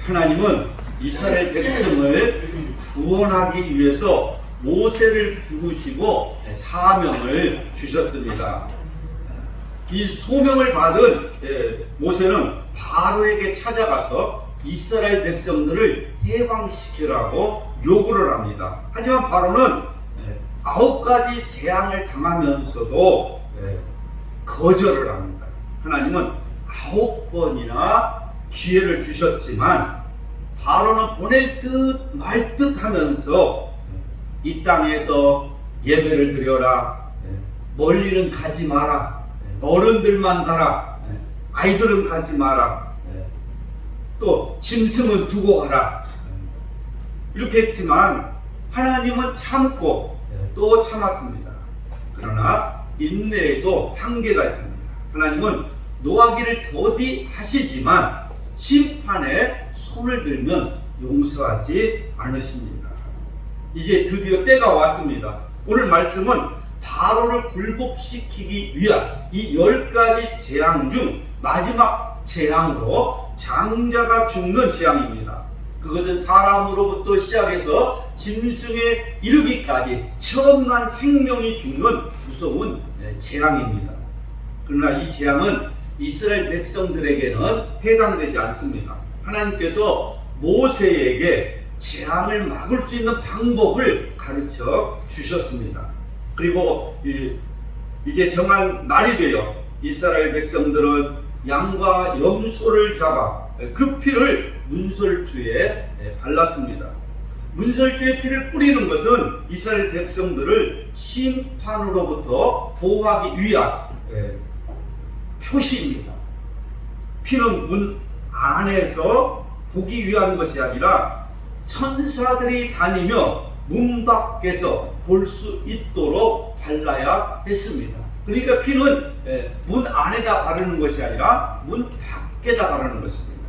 하나님은 이스라엘 백성을 구원하기 위해서 모세를 부르시고 사명을 주셨습니다. 이 소명을 받은 모세는 바로에게 찾아가서 이스라엘 백성들을 해방시키라고 요구를 합니다. 하지만 바로는 9가지 재앙을 당하면서도 거절을 합니다. 하나님은 9번이나 기회를 주셨지만 바로는 보낼 듯 말 듯 하면서 이 땅에서 예배를 드려라, 멀리는 가지 마라, 어른들만 가라, 아이들은 가지 마라, 또 짐승은 두고 가라, 이렇게 했지만 하나님은 참고 또 참았습니다. 그러나 인내에도 한계가 있습니다. 하나님은 노하기를 더디하시지만 심판에 손을 들면 용서하지 않으십니다. 이제 드디어 때가 왔습니다. 오늘 말씀은 바로를 굴복시키기 위한 이 10가지 재앙 중 마지막 재앙으로 장자가 죽는 재앙입니다. 그것은 사람으로부터 시작해서 짐승에 이르기까지 천만 생명이 죽는 무서운 재앙입니다. 그러나 이 재앙은 이스라엘 백성들에게는 해당되지 않습니다. 하나님께서 모세에게 재앙을 막을 수 있는 방법을 가르쳐 주셨습니다. 그리고 이제 정한 날이 되어 이스라엘 백성들은 양과 염소를 잡아 그 피를 문설주에 발랐습니다. 문설주의 피를 뿌리는 것은 이스라엘 백성들을 심판으로부터 보호하기 위한 표시입니다. 피는 문 안에서 보기 위한 것이 아니라 천사들이 다니며 문 밖에서 볼 수 있도록 발라야 했습니다. 그러니까 피는 문 안에다 바르는 것이 아니라 문 밖에다 바르는 것입니다.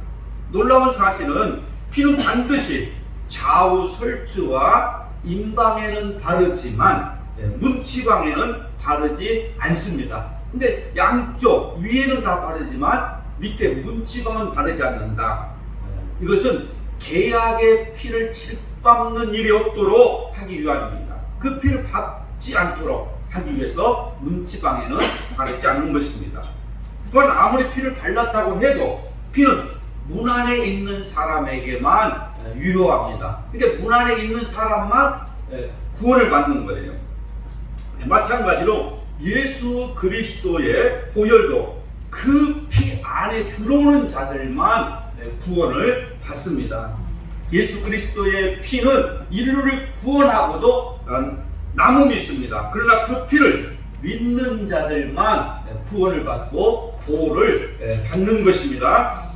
놀라운 사실은 피는 반드시 좌우 설주와 임방에는 바르지만 문지방에는 바르지 않습니다. 근데 양쪽 위에는 다 바르지만 밑에 문지방은 바르지 않는다. 이것은 계약의 피를 칠밟는 일이 없도록 하기 위함입니다. 그 피를 밟지 않도록 하기 위해서 문지방에는 바르지 않는 것입니다. 그건 아무리 피를 발랐다고 해도 피는 문 안에 있는 사람에게만 유효합니다. 그러니까 문 안에 있는 사람만 구원을 받는 거예요. 마찬가지로 예수 그리스도의 보혈도 그 피 안에 들어오는 자들만 구원을 받습니다. 예수 그리스도의 피는 인류를 구원하고도 남음이 있습니다. 그러나 그 피를 믿는 자들만 구원을 받고 보호를 받는 것입니다.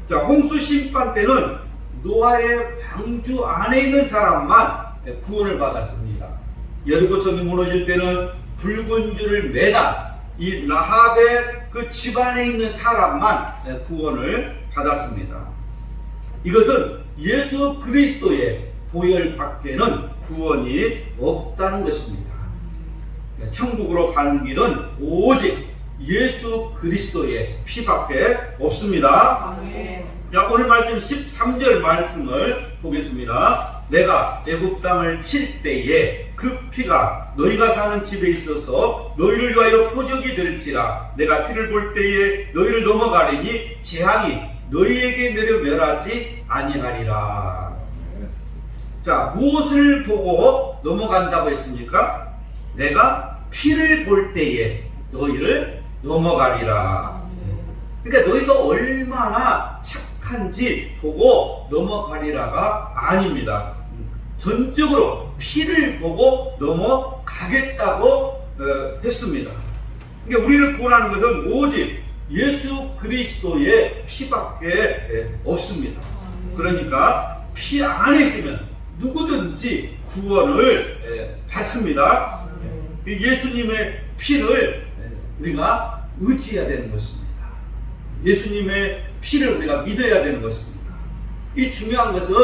자, 홍수 심판 때는 노아의 방주 안에 있는 사람만 구원을 받았습니다. 여리고성이 무너질 때는 붉은 줄을 매단 이 라합의 그 집안에 있는 사람만 구원을 받았습니다. 이것은 예수 그리스도의 보혈 밖에는 구원이 없다는 것입니다. 천국으로 가는 길은 오직 예수 그리스도의 피밖에 없습니다. 아멘. 자, 오늘 말씀 13절 말씀을 보겠습니다. 내가 애굽 땅을 칠 때에 그 피가 너희가 사는 집에 있어서 너희를 위하여 표적이 될지라. 내가 피를 볼 때에 너희를 넘어가리니 재앙이 너희에게 멸하지 아니하리라. 자, 무엇을 보고 넘어간다고 했습니까? 내가 피를 볼 때에 너희를 넘어가리라. 그러니까 너희가 얼마나 착한지 보고 넘어가리라가 아닙니다. 전적으로 피를 보고 넘어가겠다고 했습니다. 그러니까 우리를 구원하는 것은 오직 예수 그리스도의 피밖에 없습니다. 그러니까 피 안에 있으면 누구든지 구원을 받습니다. 예수님의 피를 우리가 의지해야 되는 것입니다. 예수님의 피를 우리가 믿어야 되는 것입니다. 이 중요한 것은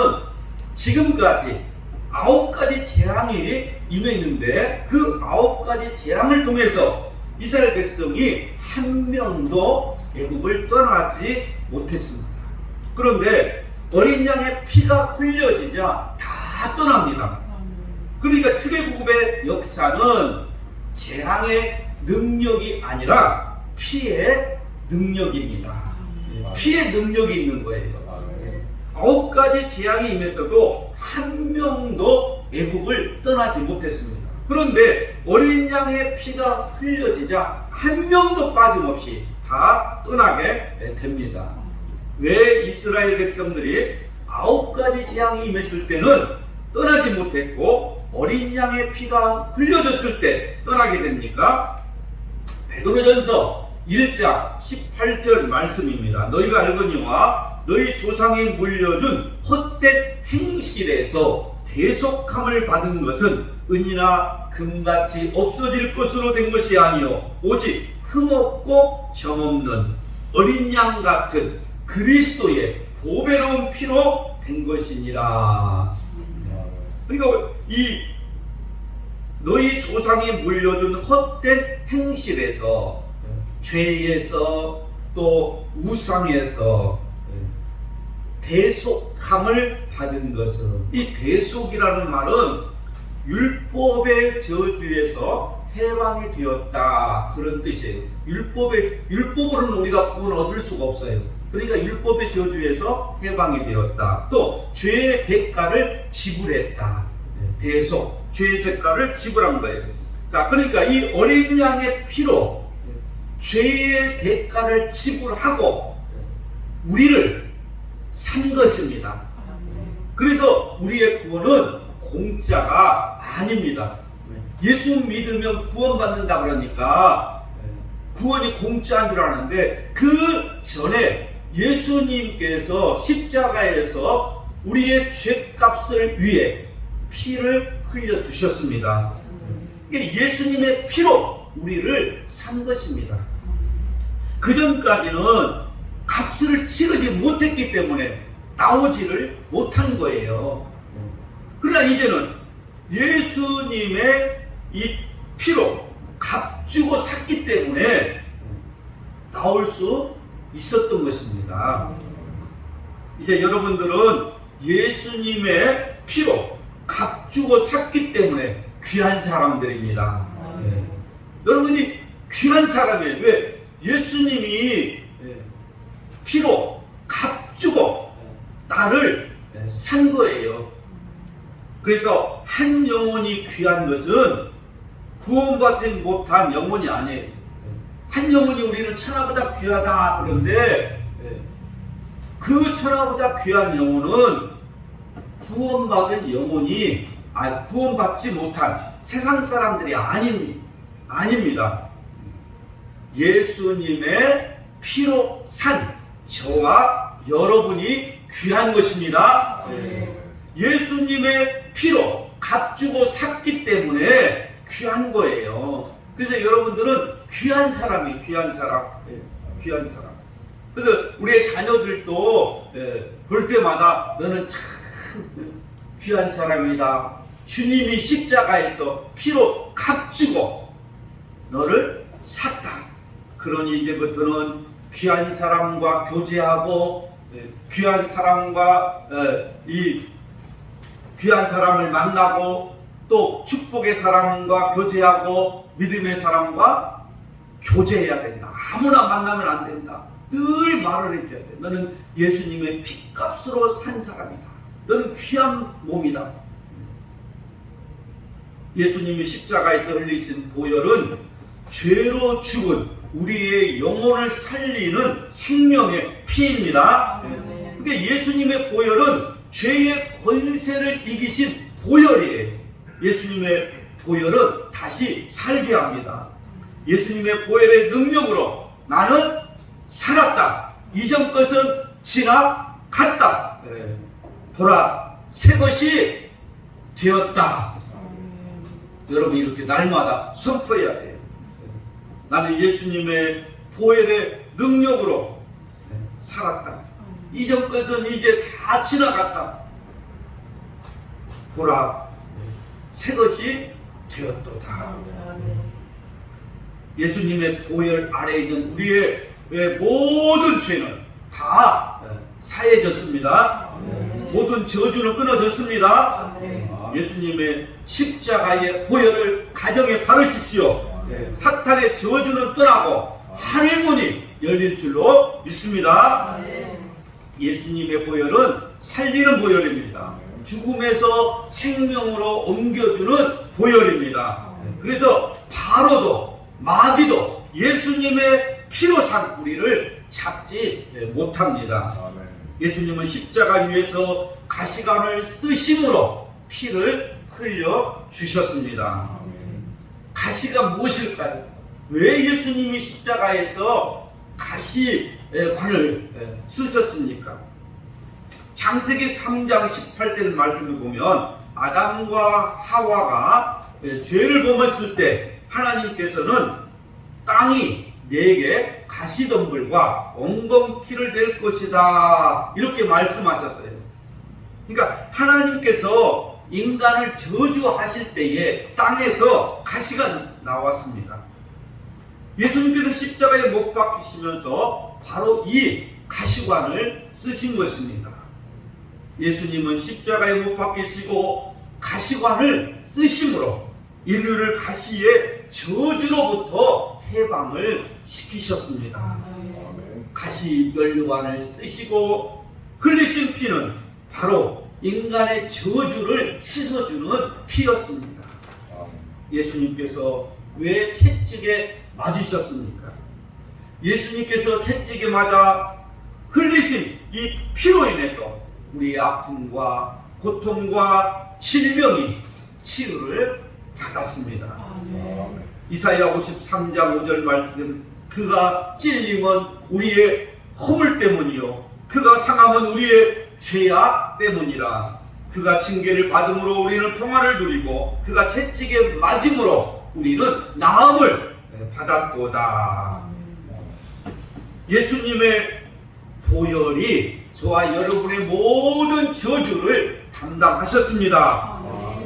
지금까지 9가지 재앙이 임했는데 그 9가지 재앙을 통해서 이스라엘 백성이 한 명도 애굽을 떠나지 못했습니다. 그런데 어린 양의 피가 흘려지자 다 떠납니다. 그러니까 출애굽의 역사는 재앙의 능력이 아니라 피의 능력입니다. 피의 능력이 있는 거예요. 9가지 재앙이 임했어도 한 명도 애국을 떠나지 못했습니다. 그런데 어린 양의 피가 흘려지자 한 명도 빠짐없이 다 떠나게 됩니다. 왜 이스라엘 백성들이 9가지 재앙이 임했을 때는 떠나지 못했고 어린 양의 피가 흘려졌을 때 떠나게 됩니까? 베드로전서 1장 18절 말씀입니다. 너희가 알거니와 너희 조상이 물려준 헛된 행실에서 대속함을 받은 것은 은이나 금같이 없어질 것으로 된 것이 아니요 오직 흠없고 정없는 어린 양 같은 그리스도의 보배로운 피로 된 것이니라. 그러니까 이 너희 조상이 물려준 헛된 행실에서, 죄에서, 또 우상에서 대속함을 받은 것은, 이 대속이라는 말은 율법의 저주에서 해방이 되었다, 그런 뜻이에요. 율법으로는 우리가 구원을 얻을 수가 없어요. 그러니까 율법의 저주에서 해방이 되었다. 또 죄의 대가를 지불했다. 대속, 죄의 대가를 지불한 거예요. 자, 그러니까 이 어린 양의 피로 죄의 대가를 지불하고 우리를 산 것입니다. 그래서 우리의 구원은 공짜가 아닙니다. 예수 믿으면 구원받는다 그러니까 구원이 공짜인 줄 아는데, 그 전에 예수님께서 십자가에서 우리의 죄값을 위해 피를 흘려 주셨습니다. 예수님의 피로 우리를 산 것입니다. 그전까지는 값을 치르지 못했기 때문에 나오지를 못한 거예요. 그러나 이제는 예수님의 이 피로 값주고 샀기 때문에 나올 수 있었던 것입니다. 이제 여러분들은 예수님의 피로 값주고 샀기 때문에 귀한 사람들입니다. 여러분이 귀한 사람이에요. 왜? 예수님이 피로 값주고 나를 산 거예요. 그래서 한 영혼이 귀한 것은 구원받지 못한 영혼이 아니에요. 한 영혼이 우리는 천하보다 귀하다 그런데, 그 천하보다 귀한 영혼은 구원받은 영혼이, 구원받지 못한 세상 사람들이 아닙니다. 예수님의 피로 산 저와 여러분이 귀한 것입니다. 예수님의 피로 값주고 샀기 때문에 귀한 거예요. 그래서 여러분들은 귀한 사람이 귀한 사람. 그래서 우리의 자녀들도 볼 때마다 너는 참 귀한 사람이다. 주님이 십자가에서 피로 값주고 너를 샀다. 그러니 이제부터는 귀한 사람과 교제하고 귀한 사람과 귀한 사람을 만나고 또 축복의 사람과 교제하고 믿음의 사람과 교제해야 된다. 아무나 만나면 안 된다. 늘 말을 해줘야 돼. 너는 예수님의 피값으로 산 사람이다. 너는 귀한 몸이다. 예수님이 십자가에서 흘리신 보혈은 죄로 죽은 우리의 영혼을 살리는 생명의 피입니다. 근데 예수님의 보혈은 죄의 권세를 이기신 보혈이에요. 예수님의 보혈은 다시 살게 합니다. 예수님의 보혈의 능력으로 나는 살았다. 이전 것은 지나갔다. 보라, 새 것이 되었다. 여러분 이렇게 날마다 선포해야 돼요. 나는 예수님의 보혈의 능력으로 살았다. 이전 것은 이제 다 지나갔다. 보라, 새 것이 되었도다. 예수님의 보혈 아래에 있는 우리의 모든 죄는 다 사해졌습니다. 모든 저주는 끊어졌습니다. 아멘. 예수님의 십자가의 보혈을 가정에 바르십시오. 사탄의 저주는 떠나고 하늘문이 열릴 줄로 믿습니다. 아멘. 예수님의 보혈은 살리는 보혈입니다. 죽음에서 생명으로 옮겨주는 보혈입니다. 그래서 바로도 마귀도 예수님의 피로 산 우리를 잡지 못합니다. 예수님은 십자가 위에서 가시관을 쓰심으로 피를 흘려 주셨습니다. 가시가 무엇일까요? 왜 예수님이 십자가에서 가시관을 쓰셨습니까? 창세기 3장 18절 말씀을 보면 아담과 하와가 죄를 범했을 때 하나님께서는 땅이 내게 가시덤불과 엉겅퀴를 낼 것이다 이렇게 말씀하셨어요. 그러니까 하나님께서 인간을 저주하실 때에 땅에서 가시가 나왔습니다. 예수님께서 십자가에 못 박히시면서 바로 이 가시관을 쓰신 것입니다. 예수님은 십자가에 못 박히시고 가시관을 쓰심으로 인류를 가시의 저주로부터 해방을 시키셨습니다. 가시 면류관을 쓰시고 흘리신 피는 바로 인간의 저주를 씻어주는 피였습니다. 예수님께서 왜 채찍에 맞으셨습니까? 예수님께서 채찍에 맞아 흘리신 이 피로 인해서 우리의 아픔과 고통과 질병이 치유를 받았습니다. 이사야 53장 5절 말씀, 그가 찔림은 우리의 허물 때문이요 그가 상함은 우리의 죄악 때문이라. 그가 징계를 받음으로 우리는 평화를 누리고 그가 채찍에 맞음으로 우리는 나음을 받았도다. 예수님의 보혈이 저와 여러분의 모든 저주를 담당하셨습니다.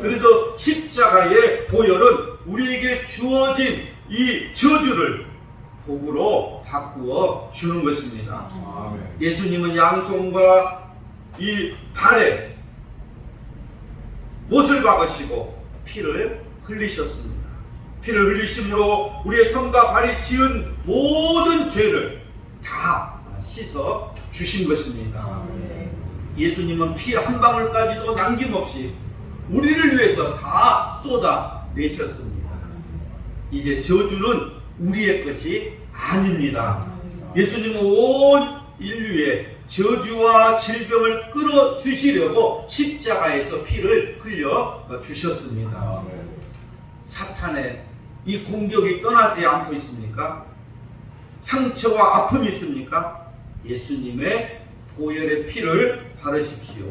그래서 십자가의 보혈은 우리에게 주어진 이 저주를 복으로 바꾸어 주는 것입니다. 예수님은 양손과 이 발에 못을 박으시고 피를 흘리셨습니다. 피를 흘리심으로 우리의 손과 발이 지은 모든 죄를 다 씻어 주신 것입니다. 예수님은 피 한 방울까지도 남김없이 우리를 위해서 다 쏟아내셨습니다. 이제 저주는 우리의 것이 아닙니다. 예수님은 온 인류의 저주와 질병을 끌어주시려고 십자가에서 피를 흘려 주셨습니다. 사탄의 이 공격이 떠나지 않고 있습니까? 상처와 아픔이 있습니까? 예수님의 보혈의 피를 바르십시오.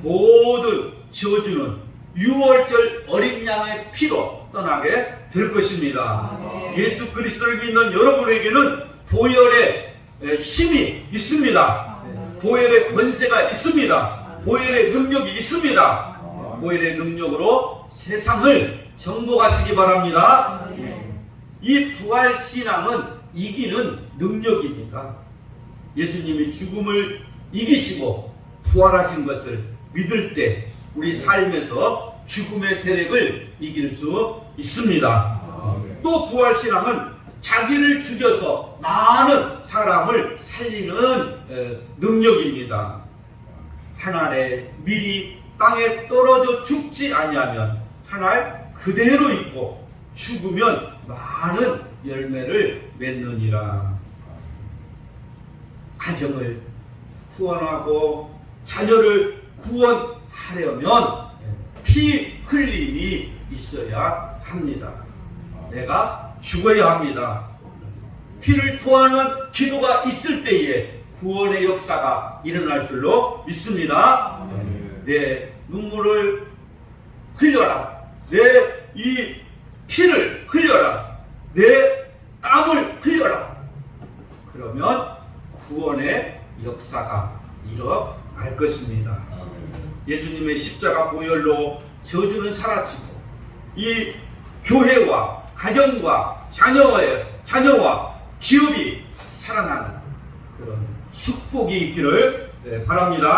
모든 저주는 6월절 어린 양의 피로 떠나게 될 것입니다. 예수 그리스도를 믿는 여러분에게는 보혈의 힘이 있습니다. 보혈의 권세가 있습니다. 보혈의 능력이 있습니다. 보혈의 능력으로 세상을 정복하시기 바랍니다. 이 부활 신앙은 이기는 능력입니다. 예수님이 죽음을 이기시고 부활하신 것을 믿을 때 우리 삶에서 죽음의 세력을 이길 수 있습니다. 또 부활 신앙은 자기를 죽여서 많은 사람을 살리는 능력입니다. 한 알에 미리 땅에 떨어져 죽지 아니하면 한 알 그대로 있고 죽으면 많은 열매를 맺느니라. 가정을 구원하고 자녀를 구원하려면 피 흘림이 있어야 합니다. 내가 죽어야 합니다. 피를 토하는 기도가 있을 때에 구원의 역사가 일어날 줄로 믿습니다. 내 눈물을 흘려라. 내 이 피를 흘려라. 내 땀을 흘려라. 그러면 구원의 역사가 일어날 것입니다. 예수님의 십자가 보혈로 저주는 사라지고 이 교회와 가정과 자녀와 기업이 살아나는 그런 축복이 있기를 바랍니다.